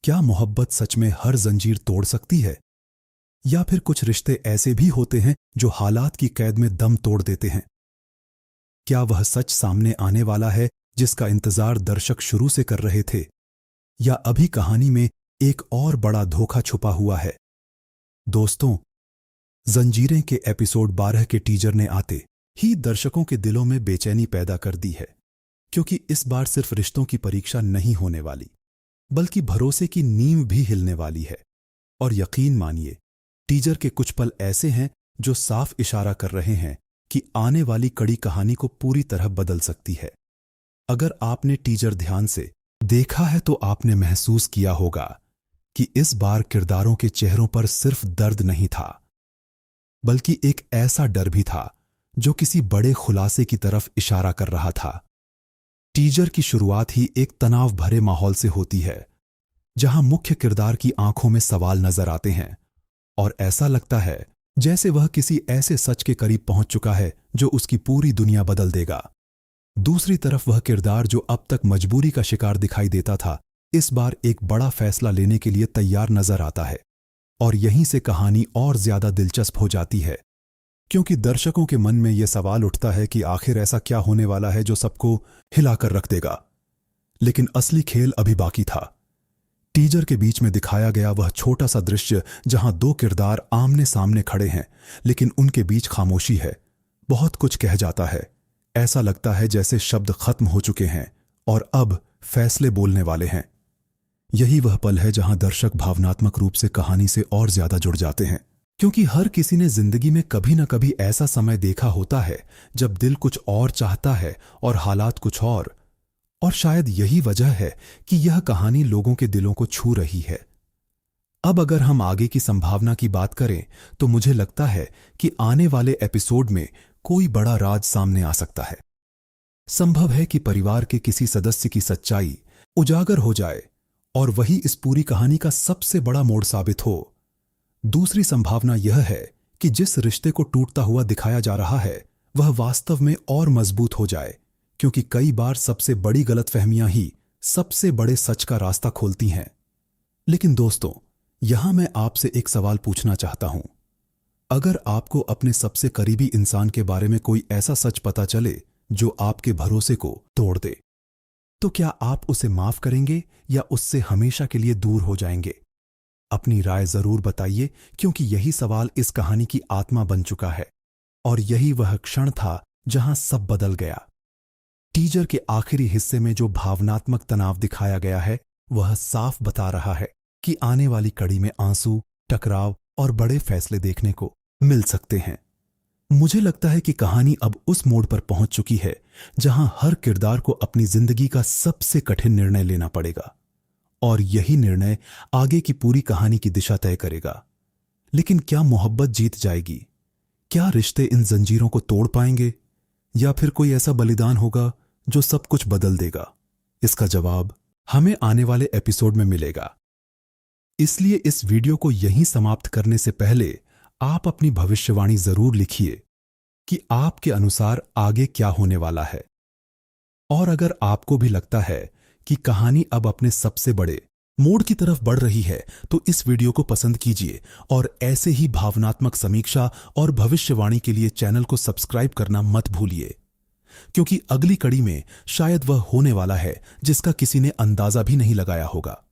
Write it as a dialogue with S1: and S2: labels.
S1: क्या मोहब्बत सच में हर जंजीर तोड़ सकती है? या फिर कुछ रिश्ते ऐसे भी होते हैं जो हालात की कैद में दम तोड़ देते हैं? क्या वह सच सामने आने वाला है जिसका इंतजार दर्शक शुरू से कर रहे थे? या अभी कहानी में एक और बड़ा धोखा छुपा हुआ है? दोस्तों, जंजीरें के एपिसोड 12 के टीजर ने आते ही दर्शकों के दिलों में बेचैनी पैदा कर दी है, क्योंकि इस बार सिर्फ रिश्तों की परीक्षा नहीं होने वाली, बल्कि भरोसे की नींव भी हिलने वाली है। और यकीन मानिए, टीजर के कुछ पल ऐसे हैं जो साफ इशारा कर रहे हैं कि आने वाली कड़ी कहानी को पूरी तरह बदल सकती है। अगर आपने टीजर ध्यान से देखा है तो आपने महसूस किया होगा कि इस बार किरदारों के चेहरों पर सिर्फ दर्द नहीं था, बल्कि एक ऐसा डर भी था जो किसी बड़े खुलासे की तरफ इशारा कर रहा था। टीजर की शुरुआत ही एक तनाव भरे माहौल से होती है, जहां मुख्य किरदार की आंखों में सवाल नजर आते हैं और ऐसा लगता है जैसे वह किसी ऐसे सच के करीब पहुंच चुका है जो उसकी पूरी दुनिया बदल देगा। दूसरी तरफ वह किरदार जो अब तक मजबूरी का शिकार दिखाई देता था, इस बार एक बड़ा फैसला लेने के लिए तैयार नजर आता है। और यहीं से कहानी और ज्यादा दिलचस्प हो जाती है, क्योंकि दर्शकों के मन में यह सवाल उठता है कि आखिर ऐसा क्या होने वाला है जो सबको हिलाकर रख देगा। लेकिन असली खेल अभी बाकी था। टीजर के बीच में दिखाया गया वह छोटा सा दृश्य जहां दो किरदार आमने सामने खड़े हैं, लेकिन उनके बीच खामोशी है, बहुत कुछ कह जाता है। ऐसा लगता है जैसे शब्द खत्म हो चुके हैं और अब फैसले बोलने वाले हैं। यही वह पल है जहां दर्शक भावनात्मक रूप से कहानी से और ज्यादा जुड़ जाते हैं, क्योंकि हर किसी ने जिंदगी में कभी न कभी ऐसा समय देखा होता है जब दिल कुछ और चाहता है और हालात कुछ और शायद यही वजह है कि यह कहानी लोगों के दिलों को छू रही है। अब अगर हम आगे की संभावना की बात करें तो मुझे लगता है कि आने वाले एपिसोड में कोई बड़ा राज सामने आ सकता है। संभव है कि परिवार के किसी सदस्य की सच्चाई उजागर हो जाए और वही इस पूरी कहानी का सबसे बड़ा मोड़ साबित हो। दूसरी संभावना यह है कि जिस रिश्ते को टूटता हुआ दिखाया जा रहा है वह वास्तव में और मजबूत हो जाए, क्योंकि कई बार सबसे बड़ी गलतफहमियां ही सबसे बड़े सच का रास्ता खोलती हैं। लेकिन दोस्तों, यहां मैं आपसे एक सवाल पूछना चाहता हूं। अगर आपको अपने सबसे करीबी इंसान के बारे में कोई ऐसा सच पता चले जो आपके भरोसे को तोड़ दे, तो क्या आप उसे माफ करेंगे या उससे हमेशा के लिए दूर हो जाएंगे? अपनी राय जरूर बताइए, क्योंकि यही सवाल इस कहानी की आत्मा बन चुका है। और यही वह क्षण था जहां सब बदल गया। टीजर के आखिरी हिस्से में जो भावनात्मक तनाव दिखाया गया है वह साफ बता रहा है कि आने वाली कड़ी में आंसू, टकराव और बड़े फैसले देखने को मिल सकते हैं। मुझे लगता है कि कहानी अब उस मोड़ पर पहुंच चुकी है जहां हर किरदार को अपनी जिंदगी का सबसे कठिन निर्णय लेना पड़ेगा, और यही निर्णय आगे की पूरी कहानी की दिशा तय करेगा। लेकिन क्या मोहब्बत जीत जाएगी? क्या रिश्ते इन जंजीरों को तोड़ पाएंगे? या फिर कोई ऐसा बलिदान होगा जो सब कुछ बदल देगा? इसका जवाब हमें आने वाले एपिसोड में मिलेगा। इसलिए इस वीडियो को यहीं समाप्त करने से पहले आप अपनी भविष्यवाणी जरूर लिखिए कि आपके अनुसार आगे क्या होने वाला है। और अगर आपको भी लगता है कि कहानी अब अपने सबसे बड़े मोड़ की तरफ बढ़ रही है, तो इस वीडियो को पसंद कीजिए और ऐसे ही भावनात्मक समीक्षा और भविष्यवाणी के लिए चैनल को सब्सक्राइब करना मत भूलिए, क्योंकि अगली कड़ी में शायद वह होने वाला है जिसका किसी ने अंदाजा भी नहीं लगाया होगा।